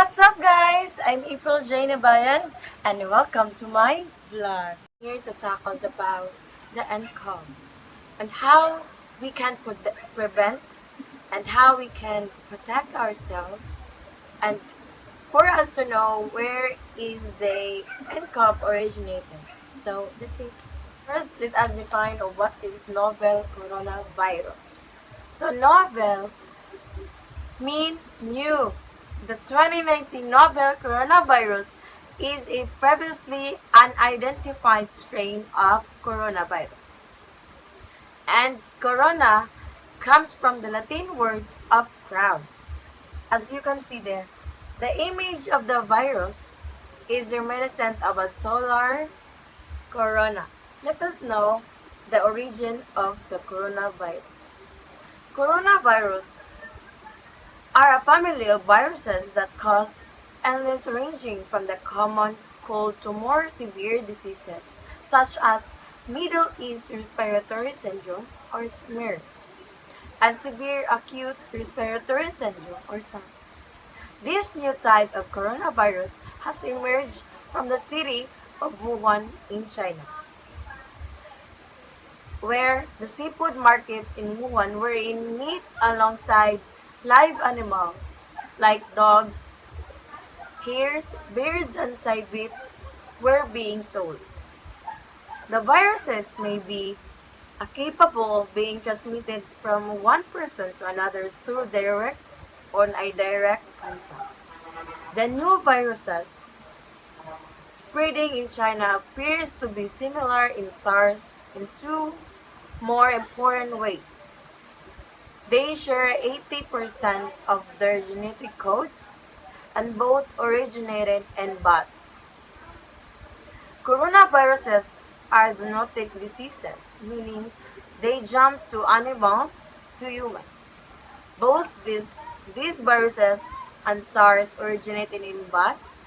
What's up guys? I'm April J. Nabayan and welcome to my vlog. Here to tackle about the NCOV and how we can prevent and how we can protect ourselves and for us to know where is the NCOV originated. So let's see. First, let us define what is novel coronavirus. So novel means new. The 2019 novel coronavirus is a previously unidentified strain of coronavirus. And corona comes from the Latin word of crown. As you can see there, the image of the virus is reminiscent of a solar corona. Let us know the origin of the coronavirus. Coronavirus are a family of viruses that cause illness ranging from the common cold to more severe diseases such as Middle East Respiratory Syndrome or MERS and severe acute respiratory syndrome or SARS. This new type of coronavirus has emerged from the city of Wuhan in China, where the seafood market in Wuhan were in meat alongside live animals like dogs, hares, birds, and civets were being sold. The viruses may be capable of being transmitted from one person to another through direct or indirect contact. The new viruses spreading in China appears to be similar in SARS in two more important ways. They share 80% of their genetic codes and both originated in bats. Coronaviruses are zoonotic diseases, meaning they jump to animals to humans. Both these viruses and SARS originated in bats.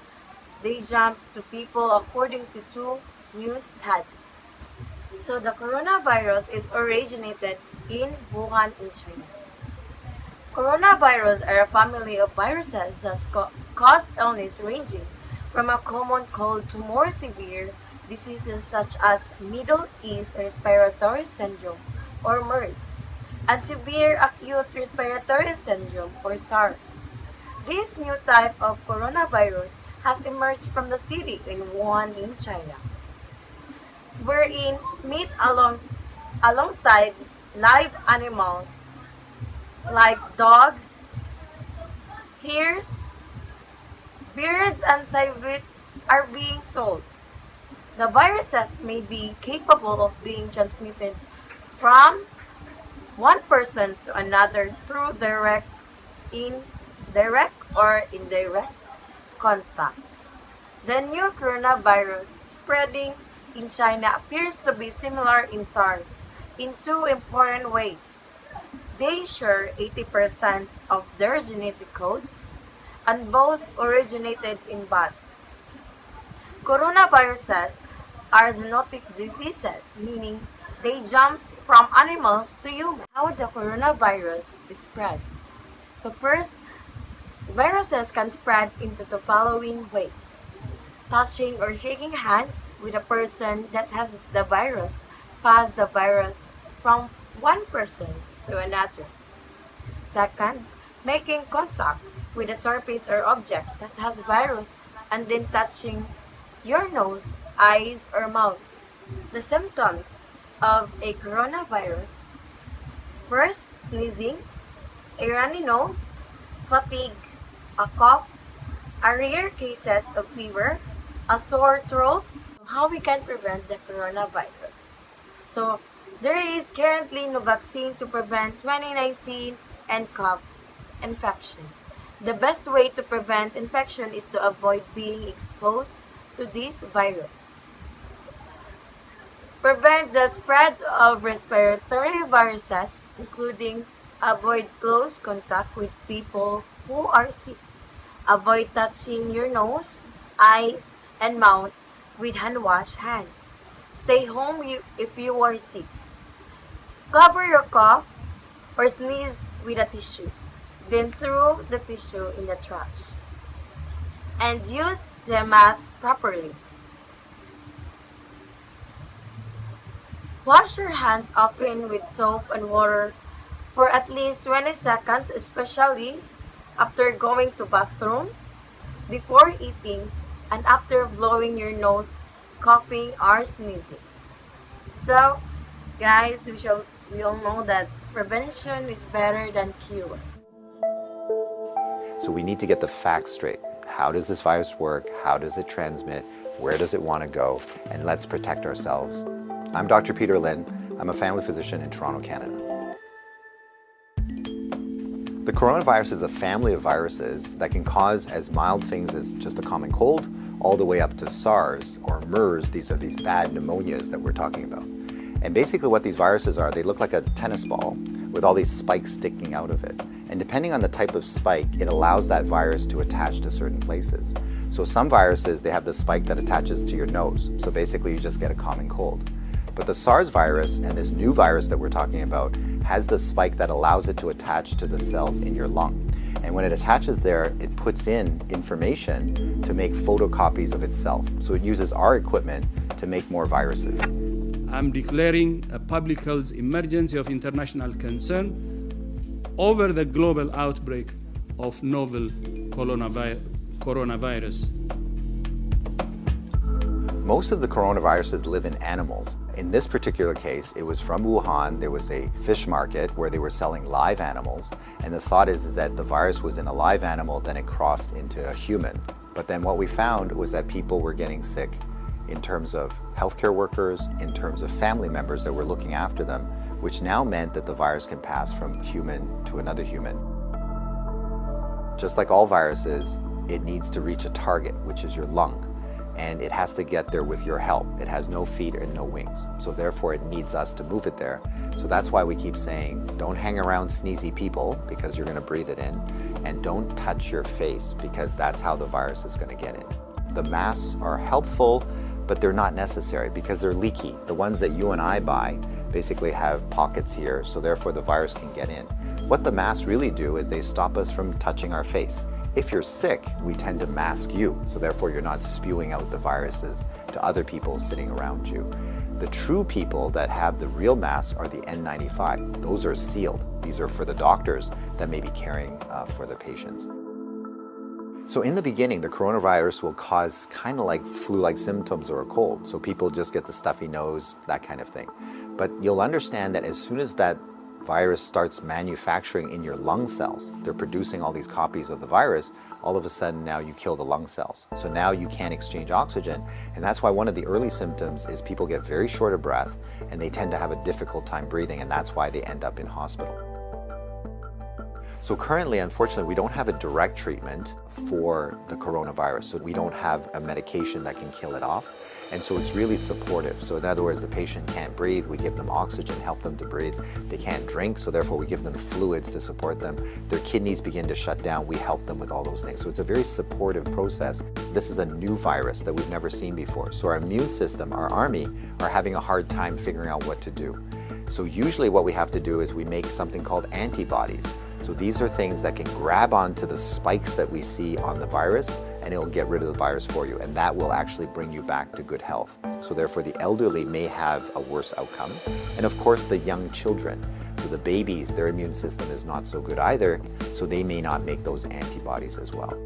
They jump to people according to two new studies. So the coronavirus is originated in Wuhan in China. Coronavirus are a family of viruses that cause illness ranging from a common cold to more severe diseases such as Middle East Respiratory Syndrome or MERS and severe acute respiratory syndrome or SARS. This new type of coronavirus has emerged from the city in Wuhan in China, wherein meat alongside live animals like dogs, hares, birds, and civets are being sold. The viruses may be capable of being transmitted from one person to another through direct or indirect contact. The new coronavirus spreading in China appears to be similar in SARS in two important ways. They share 80% of their genetic codes and both originated in bats. Coronaviruses are zoonotic diseases, meaning they jump from animals to humans. How the coronavirus is spread? So first, viruses can spread into the following ways. Touching or shaking hands with a person that has the virus pass the virus from one person to another. Second, making contact with a surface or object that has virus and then touching your nose, eyes, or mouth. The symptoms of a coronavirus: first, sneezing, a runny nose, fatigue, a cough, a rare cases of fever, a sore throat. How we can prevent the coronavirus? So, there is currently no vaccine to prevent 2019 nCoV infection. The best way to prevent infection is to avoid being exposed to this virus. Prevent the spread of respiratory viruses, including avoid close contact with people who are sick. Avoid touching your nose, eyes, and mouth with hand-washed hands. Stay home if you are sick. Cover your cough or sneeze with a tissue, then throw the tissue in the trash. and use the mask properly. Wash your hands often with soap and water for at least 20 seconds, especially after going to bathroom, before eating, and after blowing your nose, coughing, or sneezing. So, guys, we all know that prevention is better than cure. So we need to get the facts straight. How does this virus work? How does it transmit? Where does it want to go? And let's protect ourselves. I'm Dr. Peter Lin. I'm a family physician in Toronto, Canada. The coronavirus is a family of viruses that can cause as mild things as just a common cold, all the way up to SARS or MERS. These are these bad pneumonias that we're talking about. And basically what these viruses are, they look like a tennis ball with all these spikes sticking out of it. And depending on the type of spike, it allows that virus to attach to certain places. So some viruses, they have the spike that attaches to your nose. So basically you just get a common cold. But the SARS virus and this new virus that we're talking about has the spike that allows it to attach to the cells in your lung. And when it attaches there, it puts in information to make photocopies of itself. So it uses our equipment to make more viruses. I'm declaring a public health emergency of international concern over the global outbreak of novel coronavirus. Most of the coronaviruses live in animals. In this particular case, it was from Wuhan. There was a fish market where they were selling live animals. And the thought is that the virus was in a live animal, then it crossed into a human. But then what we found was that people were getting sick in terms of healthcare workers, in terms of family members that were looking after them, which now meant that the virus can pass from human to another human. Just like all viruses, it needs to reach a target, which is your lung. And it has to get there with your help. It has no feet and no wings. So therefore it needs us to move it there. So that's why we keep saying, don't hang around sneezy people because you're gonna breathe it in. And don't touch your face because that's how the virus is gonna get in. The masks are helpful, but they're not necessary because they're leaky. The ones that you and I buy basically have pockets here, so therefore the virus can get in. What the masks really do is they stop us from touching our face. If you're sick, we tend to mask you, so therefore you're not spewing out the viruses to other people sitting around you. The true people that have the real masks are the N95. Those are sealed. These are for the doctors that may be caring for the patients. So in the beginning, the coronavirus will cause kind of like flu-like symptoms or a cold. So people just get the stuffy nose, that kind of thing. But you'll understand that as soon as that virus starts manufacturing in your lung cells, they're producing all these copies of the virus, all of a sudden now you kill the lung cells. So now you can't exchange oxygen. And that's why one of the early symptoms is people get very short of breath and they tend to have a difficult time breathing, and that's why they end up in hospital. So currently, unfortunately, we don't have a direct treatment for the coronavirus. So we don't have a medication that can kill it off. And so it's really supportive. So in other words, the patient can't breathe, we give them oxygen, help them to breathe. They can't drink, so therefore we give them fluids to support them. Their kidneys begin to shut down, we help them with all those things. So it's a very supportive process. This is a new virus that we've never seen before. So our immune system, our army, are having a hard time figuring out what to do. So usually what we have to do is we make something called antibodies. So these are things that can grab onto the spikes that we see on the virus, and it'll get rid of the virus for you, and that will actually bring you back to good health. So therefore the elderly may have a worse outcome, and of course the young children. So the babies, their immune system is not so good either, so they may not make those antibodies as well.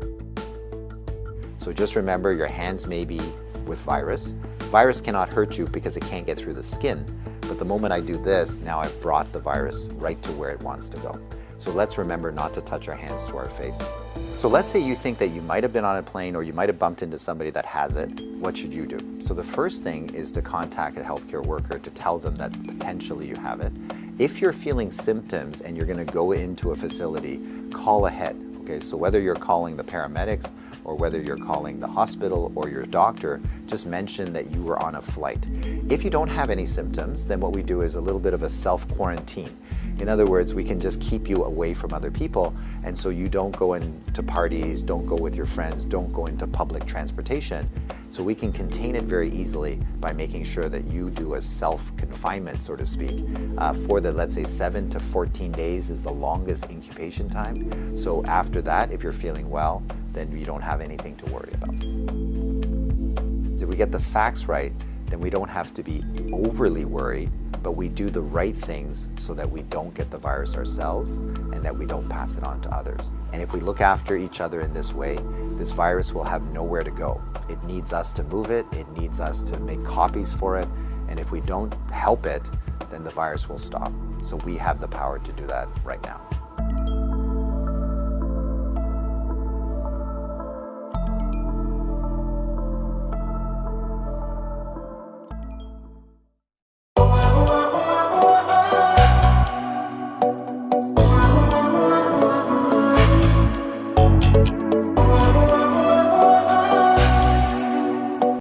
So just remember, your hands may be with virus. Virus cannot hurt you because it can't get through the skin, but the moment I do this, now I've brought the virus right to where it wants to go. So let's remember not to touch our hands to our face. So let's say you think that you might have been on a plane or you might have bumped into somebody that has it. What should you do? So the first thing is to contact a healthcare worker to tell them that potentially you have it. If you're feeling symptoms and you're going to go into a facility, call ahead. Okay, so whether you're calling the paramedics or whether you're calling the hospital or your doctor, just mention that you were on a flight. If you don't have any symptoms, then what we do is a little bit of a self-quarantine. In other words, we can just keep you away from other people, and so you don't go into parties, don't go with your friends, don't go into public transportation. So we can contain it very easily by making sure that you do a self-confinement, so to speak, for the, let's say, 7 to 14 days is the longest incubation time. So after that, if you're feeling well, then you don't have anything to worry about. If we get the facts right, then we don't have to be overly worried, but we do the right things so that we don't get the virus ourselves and that we don't pass it on to others. And if we look after each other in this way, this virus will have nowhere to go. It needs us to move it, it needs us to make copies for it, and if we don't help it, then the virus will stop. So we have the power to do that right now.